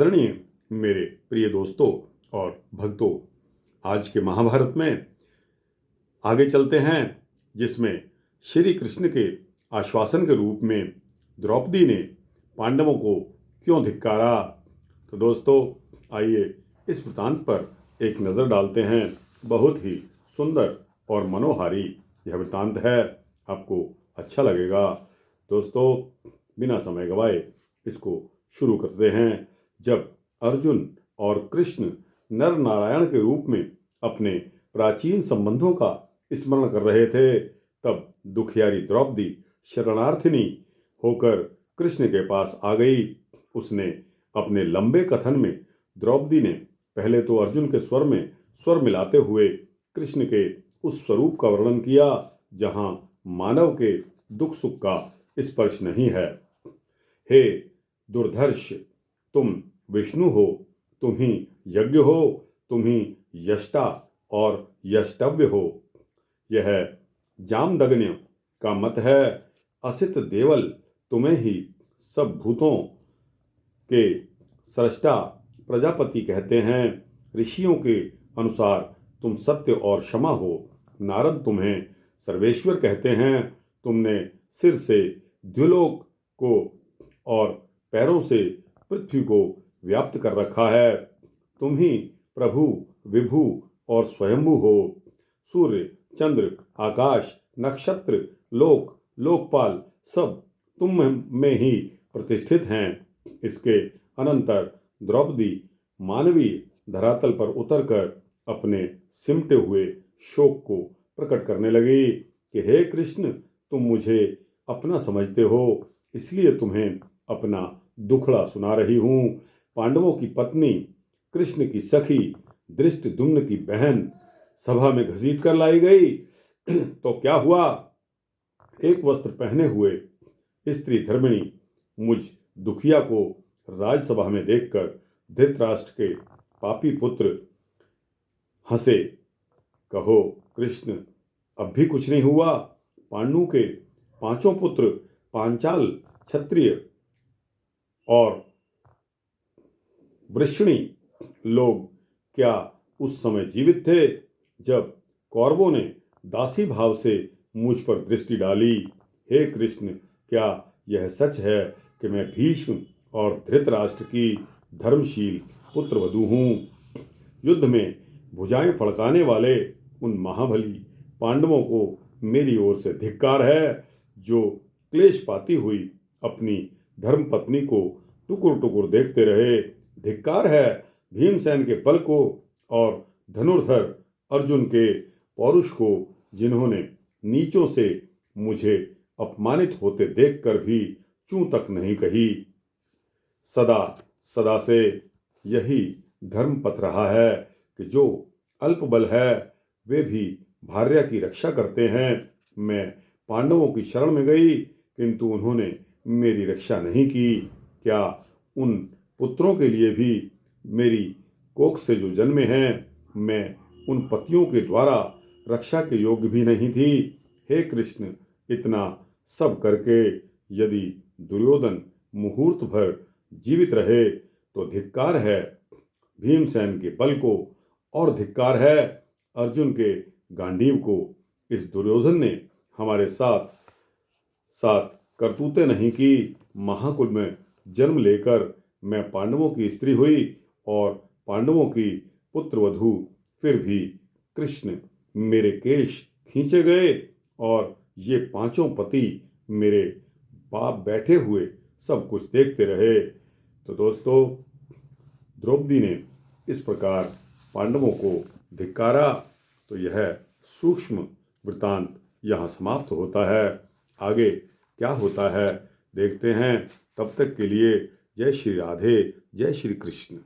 आदरणीय मेरे प्रिय दोस्तों और भक्तों, आज के महाभारत में आगे चलते हैं, जिसमें श्री कृष्ण के आश्वासन के रूप में द्रौपदी ने पांडवों को क्यों धिक्कारा। तो दोस्तों, आइए इस वृत्तांत पर एक नज़र डालते हैं। बहुत ही सुंदर और मनोहारी यह वृत्तांत है, आपको अच्छा लगेगा। दोस्तों, बिना समय गवाए इसको शुरू करते हैं। जब अर्जुन और कृष्ण नर नारायण के रूप में अपने प्राचीन संबंधों का स्मरण कर रहे थे, तब दुखियारी द्रौपदी शरणार्थिनी होकर कृष्ण के पास आ गई। उसने अपने लंबे कथन में द्रौपदी ने पहले तो अर्जुन के स्वर में स्वर मिलाते हुए कृष्ण के उस स्वरूप का वर्णन किया जहां मानव के दुख सुख का स्पर्श नहीं है। हे दुर्धर्ष, तुम विष्णु हो, तुम ही यज्ञ हो, तुम ही यष्टा और यष्टव्य हो। यह जामदग्नि का मत है। असित देवल तुम्हें ही सब भूतों के सृष्टा प्रजापति कहते हैं। ऋषियों के अनुसार तुम सत्य और क्षमा हो। नारद तुम्हें सर्वेश्वर कहते हैं। तुमने सिर से द्युलोक को और पैरों से पृथ्वी को व्याप्त कर रखा है। तुम ही प्रभु, विभु और स्वयंभू हो। सूर्य, चंद्र, आकाश, नक्षत्र, लोक, लोकपाल सब तुम में ही प्रतिष्ठित हैं। इसके अनंतर द्रौपदी मानवीय धरातल पर उतरकर अपने सिमटे हुए शोक को प्रकट करने लगी कि हे कृष्ण, तुम मुझे अपना समझते हो, इसलिए तुम्हें अपना दुखड़ा सुना रही हूँ। पांडवों की पत्नी, कृष्ण की सखी, धृष्टद्युम्न की बहन सभा में घसीट कर लाई गई तो क्या हुआ? एक वस्त्र पहने हुए स्त्री धर्मिणी मुझ दुखिया को राजसभा में देखकर धृतराष्ट्र के पापी पुत्र हंसे। कहो कृष्ण, अब भी कुछ नहीं हुआ? पांडु के पांचों पुत्र पांचाल, क्षत्रिय और वृषणी लोग क्या उस समय जीवित थे जब कौरवों ने दासी भाव से मुझ पर दृष्टि डाली? हे कृष्ण, क्या यह सच है कि मैं भीष्म और धृतराष्ट्र की धर्मशील पुत्रवधू हूँ? युद्ध में भुजाएं फड़काने वाले उन महाबली पांडवों को मेरी ओर से धिक्कार है, जो क्लेश पाती हुई अपनी धर्मपत्नी को टुकुर टुकुर देखते रहे। धिक्कार है भीमसेन के बल को और धनुर्धर अर्जुन के पौरुष को, जिन्होंने नीचों से मुझे अपमानित होते देखकर भी चूं तक नहीं कही। सदा सदा से यही धर्म पथ रहा है कि जो अल्प बल है वे भी भार्या की रक्षा करते हैं। मैं पांडवों की शरण में गई, किंतु उन्होंने मेरी रक्षा नहीं की। क्या उन पुत्रों के लिए भी मेरी कोख से जो जन्मे हैं, मैं उन पतियों के द्वारा रक्षा के योग्य भी नहीं थी? हे कृष्ण, इतना सब करके यदि दुर्योधन मुहूर्त भर जीवित रहे तो धिक्कार है भीमसेन के बल को, और धिक्कार है अर्जुन के गांडीव को। इस दुर्योधन ने हमारे साथ साथ करतूतें नहीं की। महाकुल में जन्म लेकर मैं पांडवों की स्त्री हुई और पांडवों की पुत्रवधू, फिर भी कृष्ण मेरे केश खींचे गए और ये पांचों पति मेरे बाप बैठे हुए सब कुछ देखते रहे। तो दोस्तों, द्रौपदी ने इस प्रकार पांडवों को धिक्कारा। तो यह सूक्ष्म वृत्तांत यहाँ समाप्त होता है। आगे क्या होता है देखते हैं। तब तक के लिए जय श्री राधे, जय श्री कृष्ण।